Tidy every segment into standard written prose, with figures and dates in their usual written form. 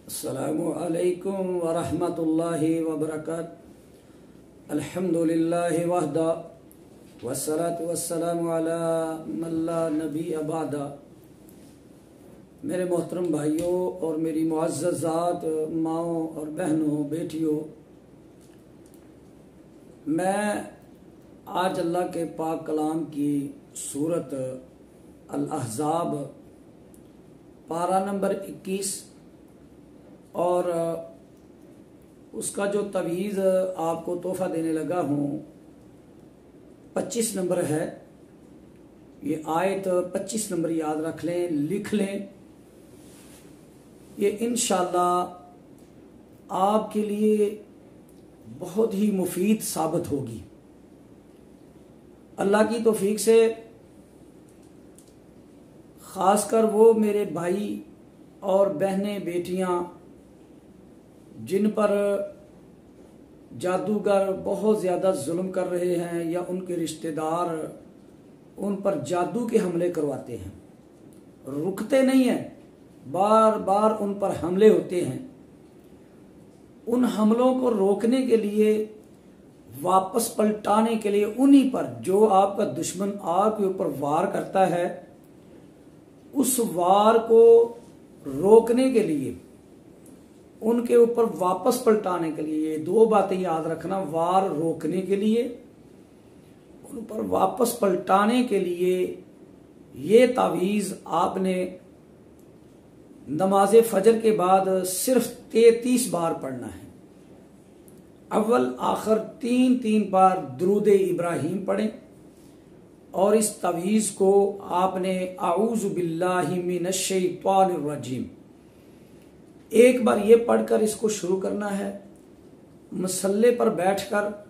अस्सलामु अलैकुम वरहमतुल्लाहि वबरकातुहू। अल्हम्दुलिल्लाहि वहदा वस्सलातु वस्सलामु अला मन ला नबिय्य बअदा। मेरे मोहतरम भाइयों और मेरी मुअज़्ज़ज़ात माओं और बहनों बेटियों, मैं आज अल्लाह के पाक कलाम की सूरत अल अहज़ाब पारा नंबर 21 और उसका जो तवीज़ आपको तोहफा देने लगा हूँ 25 नंबर है। ये आयत 25 नंबर याद रख लें, लिख लें। ये इंशाअल्लाह आपके लिए बहुत ही मुफीद साबित होगी। अल्लाह की तौफीक से ख़ासकर वो मेरे भाई और बहनें बेटियां जिन पर जादूगर बहुत ज़्यादा जुल्म कर रहे हैं या उनके रिश्तेदार उन पर जादू के हमले करवाते हैं, रुकते नहीं हैं, बार बार उन पर हमले होते हैं। उन हमलों को रोकने के लिए, वापस पलटाने के लिए, उन्हीं पर जो आपका दुश्मन आपके ऊपर वार करता है उस वार को रोकने के लिए, उनके ऊपर वापस पलटाने के लिए, ये दो बातें याद रखना। वार रोकने के लिए, उन पर वापस पलटाने के लिए ये तावीज़ आपने नमाज फजर के बाद सिर्फ 33 बार पढ़ना है। अव्वल आखिर 3-3 बार दुरूद इब्राहिम पढ़ें और इस तावीज़ को आपने आऊज़ु बिल्लाहि मिनश शैतानिर रजीम एक बार ये पढ़कर इसको शुरू करना है। मसल्ले पर बैठकर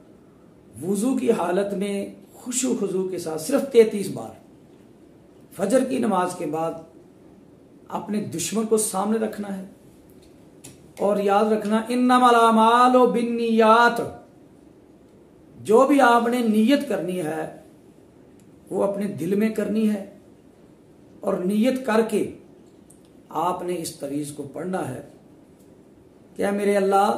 वुजू की हालत में खुशू खुजू के साथ सिर्फ 33 बार फजर की नमाज के बाद अपने दुश्मन को सामने रखना है। और याद रखना, इन्नमल अमालु बिन्नियात, जो भी आपने नीयत करनी है वो अपने दिल में करनी है और नीयत करके आपने इस तवीज़ को पढ़ना है। क्या मेरे अल्लाह,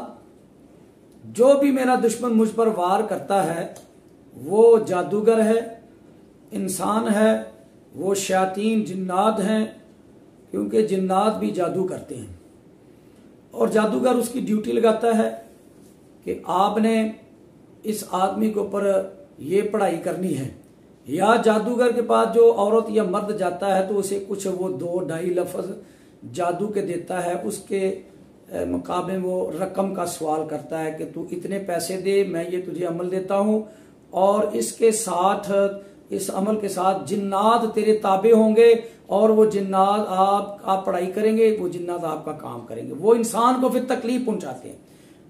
जो भी मेरा दुश्मन मुझ पर वार करता है वो जादूगर है, इंसान है, वो शयातीन जिन्नात हैं, क्योंकि जिन्नात भी जादू करते हैं। और जादूगर उसकी ड्यूटी लगाता है कि आपने इस आदमी के ऊपर ये पढ़ाई करनी है, या जादूगर के पास जो औरत या मर्द जाता है तो उसे कुछ वो 2-2.5 लफ्ज़ जादू के देता है, उसके मुकाबले वो रकम का सवाल करता है कि तू इतने पैसे दे, मैं ये तुझे अमल देता हूँ और इसके साथ, इस अमल के साथ जिन्नात तेरे ताबे होंगे और वो जिन्नात आप पढ़ाई करेंगे, वो जिन्नात आपका काम करेंगे। वो इंसान को फिर तकलीफ पहुंचाते हैं।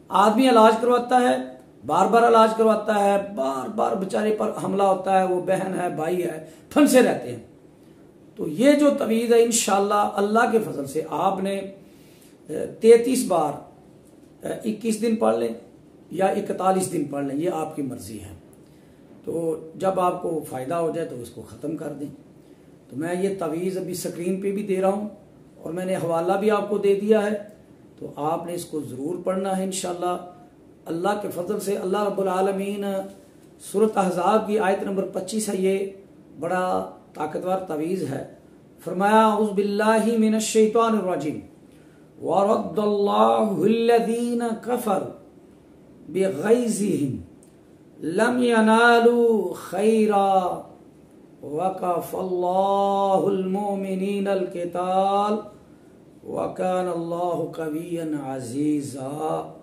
आदमी इलाज करवाता है, बार बार इलाज करवाता है, बार बार बेचारे पर हमला होता है, वो बहन है, भाई है, फंसे रहते हैं। तो ये जो तवीज़ है इंशाअल्लाह अल्लाह के फजल से आपने 33 बार 21 दिन पढ़ लें या 41 दिन पढ़ लें, ये आपकी मर्जी है। तो जब आपको फ़ायदा हो जाए तो उसको ख़त्म कर दें। तो मैं ये तवीज़ अभी स्क्रीन पे भी दे रहा हूँ और मैंने हवाला भी आपको दे दिया है, तो आपने इसको ज़रूर पढ़ना है इंशाअल्लाह। अल्लाह के फजल से अल्लाह रब्बुल आलमीन सूरत अहज़ाब की आयत नंबर 25 है, ये बड़ा ताकतवर तवीज़ है। फरमाया, औज़ु बिल्लाहि मिनश शैतानिर रजीम वरद्दल्लाहु अल्लज़ीना कफ़रू बिग़ैज़िहिम लम यनालू खैरा वकफ़ल्लाहुल मुमिनीनल क़िताल वकानल्लाहु क़विय्यन अज़ीज़ा।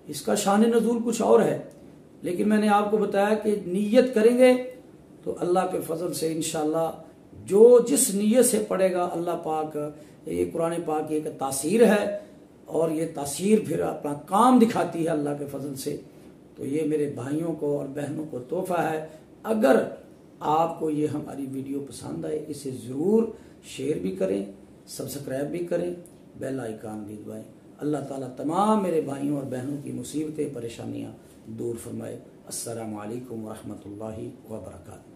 इसका शान नज़ूल कुछ और है, लेकिन मैंने आपको बताया कि नीयत करेंगे तो अल्लाह के फजल से इंशाअल्लाह जो जिस नीयत से पढ़ेगा, अल्लाह पाक, ये कुरान पाक की एक तासीर है और ये तासीर फिर अपना काम दिखाती है अल्लाह के फजल से। तो ये मेरे भाइयों को और बहनों को तोहफा है। अगर आपको ये हमारी वीडियो पसंद आए, इसे ज़रूर शेयर भी करें, सब्सक्राइब भी करें, बेल आइकन भी दबाएं। अल्लाह ताला तमाम मेरे भाइयों और बहनों की मुसीबतें, परेशानियाँ दूर फरमाए। अस्सलामु अलैकुम वरहमतुल्लाहि वबरकातुहू।